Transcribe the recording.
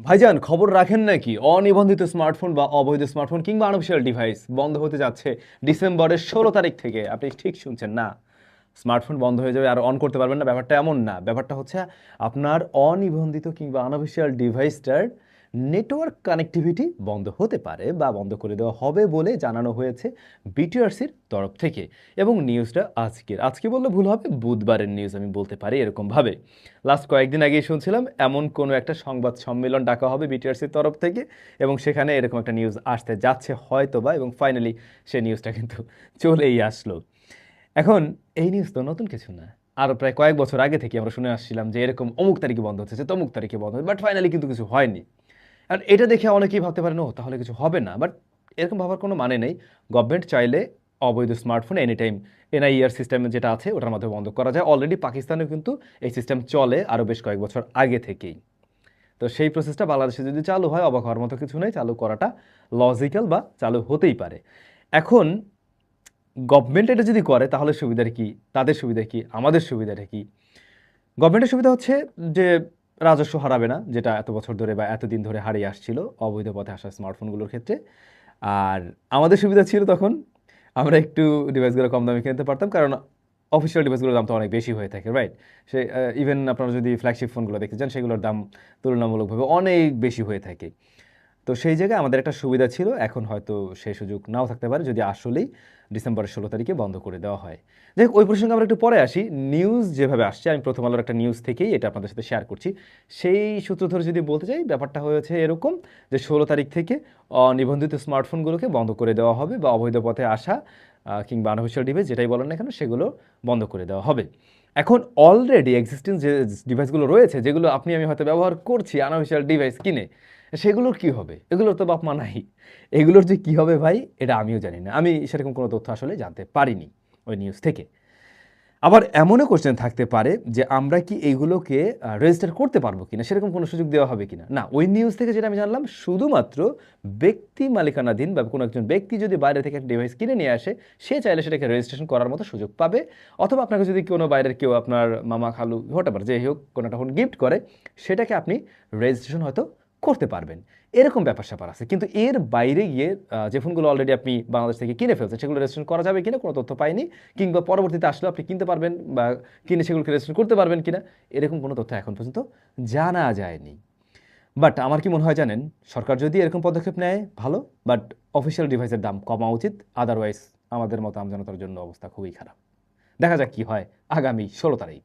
ভাইজান খবর রাখেন নাকি অনিবন্ধিত স্মার্টফোন বা অবৈধ স্মার্টফোন কিংবা আনঅফিশিয়াল ডিভাইস বন্ধ হতে যাচ্ছে ডিসেম্বরের 16 তারিখ থেকে। আপনি ঠিক শুনছেন না, স্মার্টফোন বন্ধ হয়ে যাবে আর অন করতে পারবেন না, ব্যাপারটা এমন না। ব্যাপারটা হচ্ছে আপনার অনিবন্ধিত কিংবা আনঅফিশিয়াল ডিভাইসটার নেটওয়ার্ক কানেক্টিভিটি বন্ধ হতে পারে বা বন্ধ করে দেওয়া হবে বলে জানানো হয়েছে বিটিআরসির তরফ থেকে। এবং নিউজটা আজকে বললে ভুল হবে, বুধবারের নিউজ আমি বলতে পারি এরকমভাবে। লাস্ট কয়েকদিন আগেই শুনছিলাম এমন কোনো একটা সংবাদ সম্মেলন ডাকা হবে বিটিআরসির তরফ থেকে, এবং সেখানে এরকম একটা নিউজ আসতে যাচ্ছে হয়তোবা, এবং ফাইনালি সেই নিউজটা কিন্তু চলেই আসলো। এখন এই নিউজ তো নতুন কিছু না, আরও প্রায় কয়েক বছর আগে থেকে আমরা শুনে আসছিলাম যে এরকম অমুক তারিখে বন্ধ হচ্ছে, তমুক তারিখে বন্ধ হচ্ছে, বাট ফাইনালি কিন্তু কিছু হয়নি। আর এটা দেখে অনেকেই ভাবতে পারেন ও তাহলে কিছু হবে না, বাট এরকম ভাবার কোনো মানে নেই। গভর্নমেন্ট চাইলে অবৈধ smartphone any time NIR system যেটা আছে ওটার মাধ্যমে বন্ধ করা যায়। অলরেডি পাকিস্তানেও কিন্তু এই সিস্টেম চলে আরও বেশ কয়েক বছর আগে থেকেই। তো সেই প্রসেসটা বাংলাদেশে যদি চালু হয় অবাক হওয়ার মতো কিছু নেই, চালু করাটা লজিক্যাল বা চালু হতেই পারে। এখন গভর্নমেন্ট এটা যদি করে তাহলে সুবিধার কি, তাদের সুবিধা কি, আমাদের সুবিধাটা কি? গভর্নমেন্টের সুবিধা হচ্ছে যে রাজস্ব হারাবে না, যেটা এত বছর ধরে বা এতদিন ধরে হারিয়ে আসছিল অবৈধ পথে আসা স্মার্টফোনগুলোর ক্ষেত্রে। আর আমাদের সুবিধা ছিল তখন আমরা একটু ডিভাইসগুলো কম দামে কিনতে পারতাম, কারণ অফিসিয়াল ডিভাইসগুলোর দাম তো অনেক বেশি হয়ে থাকে, রাইট? সে ইভেন আপনারা যদি ফ্ল্যাগশিপ ফোনগুলো দেখতে চান সেগুলোর দাম তুলনামূলকভাবে অনেক বেশি হয়ে থাকে। তো সেই জায়গায় আমাদের একটা সুবিধা ছিল, এখন হয়তো সেই সুযোগ নাও থাকতে পারে যদি আসলেই ডিসেম্বরের 16 তারিখে বন্ধ করে দেওয়া হয়। যাই হোক, ওই প্রসঙ্গে আমরা একটু পরে আসি। নিউজ যেভাবে আসছে, আমি প্রথম আলোর একটা নিউজ থেকেই এটা আপনাদের সাথে শেয়ার করছি। সেই সূত্র ধরে যদি বলতে চাই, ব্যাপারটা হয়েছে এরকম যে 16 তারিখ থেকে অনিবন্ধিত স্মার্টফোনগুলোকে বন্ধ করে দেওয়া হবে বা অবৈধ পথে আসা কিংবা আনঅফিশিয়াল ডিভাইস যেটাই বলেন না কেন সেগুলো বন্ধ করে দেওয়া হবে। এখন অলরেডি এক্সিস্টিং যে ডিভাইসগুলো রয়েছে, যেগুলো আপনি আমি হয়তো ব্যবহার করছি আনঅফিশিয়াল ডিভাইস কিনে, সেগুলোর কি হবে? এগুলোর তো বাপ মা নাই। এগুলোর যে কি হবে ভাই, এটা আমিও জানি না। আমি সেরকম কোনো তথ্য আসলে জানতে পারিনি ওই নিউজ থেকে। আবার এমনও কোশ্চেন থাকতে পারে যে আমরা কি এইগুলোকে রেজিস্টার করতে পারবো কিনা, সেরকম কোনো সুযোগ দেওয়া হবে কিনা। না, ওই নিউজ থেকে যেটা আমি জানলাম শুধুমাত্র ব্যক্তি মালিকানাধীন বা কোনো একজন ব্যক্তি যদি বাইরে থেকে একটা ডিভাইস কিনে নিয়ে আসে, সে চাইলে সেটাকে রেজিস্ট্রেশন করার মতো সুযোগ পাবে। অথবা আপনাকে যদি কোনো বাইরের কেউ, আপনার মামা খালু হতে পারে, যে হোক, কোনো একটা ফোন গিফট করে, সেটাকে আপনি রেজিস্ট্রেশন হয়তো করতে পারবেন। এরকম ব্যাপার স্যাপার আছে। কিন্তু এর বাইরে গিয়ে যে ফোনগুলো অলরেডি আপনি বাংলাদেশ থেকে কিনে ফেলছেন সেগুলো রেজিস্ট্রেশন করা যাবে কিনা কোনো তথ্য পাইনি, কিংবা পরবর্তীতে আসলেও আপনি কিনতে পারবেন বা কিনে সেগুলোকে রেজিস্ট্রেশন করতে পারবেন কিনা, এরকম কোনো তথ্য এখন পর্যন্ত জানা যায়নি। বাট আমার কি মনে হয় জানেন, সরকার যদি এরকম পদক্ষেপ নেয় ভালো, বাট অফিসিয়াল ডিভাইসের দাম কমা উচিত। আদারওয়াইজ আমাদের মতো আমজনতার জন্য অবস্থা খুবই খারাপ। দেখা যাক কি হয় আগামী 16 তারিখ।